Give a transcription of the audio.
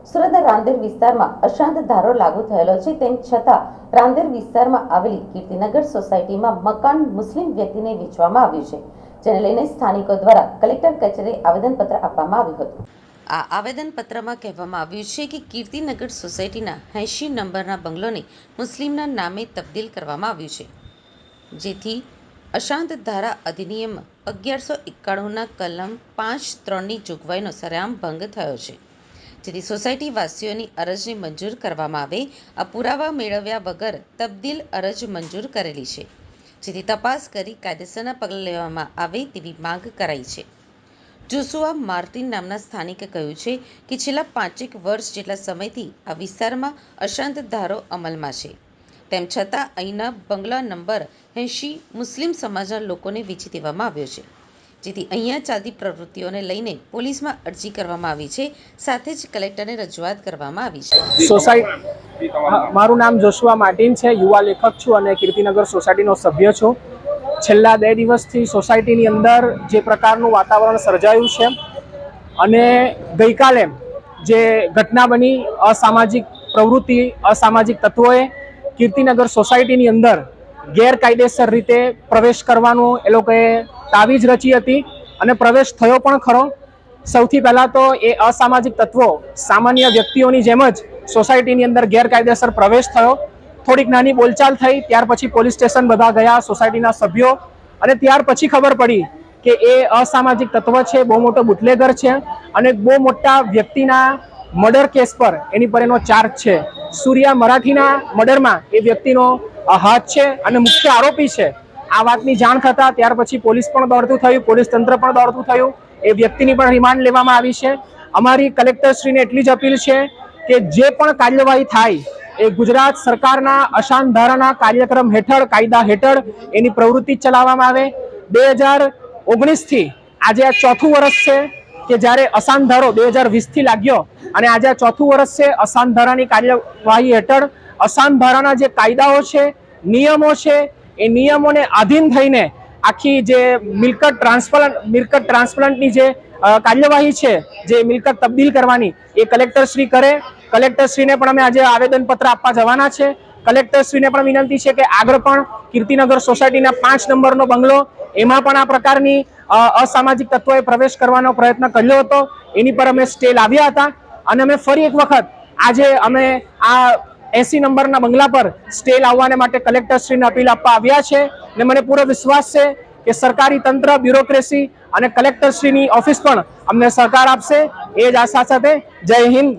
સુરત રાંદેર વિસ્તારમાં અશાંત ધારો લાગુ થયેલો છે, તેમ છતાં રાંદેર વિસ્તારમાં આવેલી કીર્તિનગર સોસાયટીમાં મકાન મુસ્લિમ વ્યક્તિને વેચવામાં આવ્યું છે, જેને લઈને સ્થાનિકો દ્વારા કલેક્ટર કચેરીએ આવેદનપત્ર આપવામાં આવ્યું હતું। આ આવેદનપત્રમાં કહેવામાં આવ્યું છે કે કીર્તિનગર સોસાયટીના 80 નંબરના બંગલોને મુસ્લિમના નામે તબદીલ કરવામાં આવ્યું છે, જેથી અશાંત ધારા અધિનિયમ 1191ના કલમ 5(3)ની જોગવાઈનો સરેઆમ ભંગ થયો છે, જેથી સોસાયટી વાસીઓની અરજને મંજૂર કરવામાં આવે। આ પુરાવા મેળવ્યા વગર તબદીલ અરજ મંજૂર કરેલી છે, જેથી તપાસ કરી કાયદેસરના પગલાં લેવામાં આવે તેવી માંગ કરાઈ છે। જોશુઆ માર્ટિન નામના સ્થાનિકે કહ્યું છે કે છેલ્લા 5 વર્ષ જેટલા સમયથી આ વિસ્તારમાં અશાંત ધારો અમલમાં છે, તેમ છતાં અહીંના બંગલા નંબર 80 મુસ્લિમ સમાજના લોકોને વેચી દેવામાં આવ્યો છે, જેથી અહીંયા ચાલતી પ્રવૃત્તિઓને લઈને પોલીસમાં અરજી કરવામાં આવી છે, સાથે જ કલેક્ટરને રજૂઆત કરવામાં આવી છે। મારું નામ જોશુઆ માર્ટિન છે, યુવા લેખક છું અને કીર્તિનગર સોસાયટીનો સભ્ય છું। છેલ્લા 2 દિવસથી સોસાયટીની અંદર જે પ્રકારનું વાતાવરણ સર્જાયું છે અને ગઈકાલે જે ઘટના બની, અસામાજિક પ્રવૃત્તિ, અસામાજિક તત્વોએ કીર્તિનગર સોસાયટીની અંદર ગેરકાયદેસર રીતે પ્રવેશ કરવાનું એ લોકોએ તાવીજ રચી હતી અને પ્રવેશ થયો પણ ખરો। સૌથી પહેલાં તો એ અસામાજિક તત્વો સામાન્ય વ્યક્તિઓની જેમ જ સોસાયટીની અંદર ગેરકાયદેસર પ્રવેશ થયો। થોડીક નાની બોલચાલ થઈ, ત્યાર પછી પોલીસ સ્ટેશન બધા ગયા, સોસાયટીના સભ્યો, અને ત્યાર પછી ખબર પડી કે એ અસામાજિક તત્વ છે, બહુ મોટો બુટલેગર છે અને બહુ મોટા વ્યક્તિના મર્ડર કેસ પર એની પર એનો ચાર્જ છે। સૂર્યા મરાઠીના મર્ડરમાં એ વ્યક્તિનો હાથ છે અને મુખ્ય આરોપી છે। આ વાતની જાણ થતાં ત્યાર પછી પોલીસ પણ દોડતું થયું, પોલીસ તંત્ર પણ દોડતું થયું, એ વ્યક્તિની પણ રિમાન્ડ લેવામાં આવી છે। અમારી કલેક્ટરશ્રીને એટલી જ અપીલ છે કે જે પણ કાર્યવાહી થાય એ ગુજરાત સરકારના અશાંત ધારાના કાર્યક્રમ હેઠળ, કાયદા હેઠળ એની પ્રવૃત્તિ ચલાવવામાં આવે। 2019થી આજે આ 4થું વર્ષ છે કે જ્યારે અશાંત ધારો 2020થી લાગ્યો અને આજે આ 4થું વર્ષ છે। અશાંત ધારાની કાર્યવાહી હેઠળ અશાંત ધારાના જે કાયદાઓ છે, નિયમો છે, એ નિયમોને આધીન થઈને આખી જે મિલકત ટ્રાન્સપ્લાન્ટની જે કાર્યવાહી છે, જે મિલકત તબદીલ કરવાની, એ કલેક્ટરશ્રી કરે। કલેક્ટરશ્રીને પણ અમે આજે આવેદનપત્ર આપવા જવાના છે। કલેક્ટરશ્રીને પણ વિનંતી છે કે આગળ પણ કીર્તિનગર સોસાયટીના 5 નંબરનો બંગલો, એમાં પણ આ પ્રકારની અસામાજિક તત્વોએ પ્રવેશ કરવાનો પ્રયત્ન કર્યો હતો, એની પર અમે સ્ટે લાવ્યા હતા અને અમે ફરી એક વખત આજે અમે આ 80 નંબરના બંગલા પર સ્ટે લાવવાને માટે કલેક્ટરશ્રીને અપીલ આપવા આવ્યા છે અને મને પૂરો વિશ્વાસ છે કે સરકારી તંત્ર, બ્યુરોક્રેસી અને કલેક્ટરશ્રીની ઓફિસ પણ અમને સહકાર આપશે। એ જ આશા સાથે જય હિન્દ।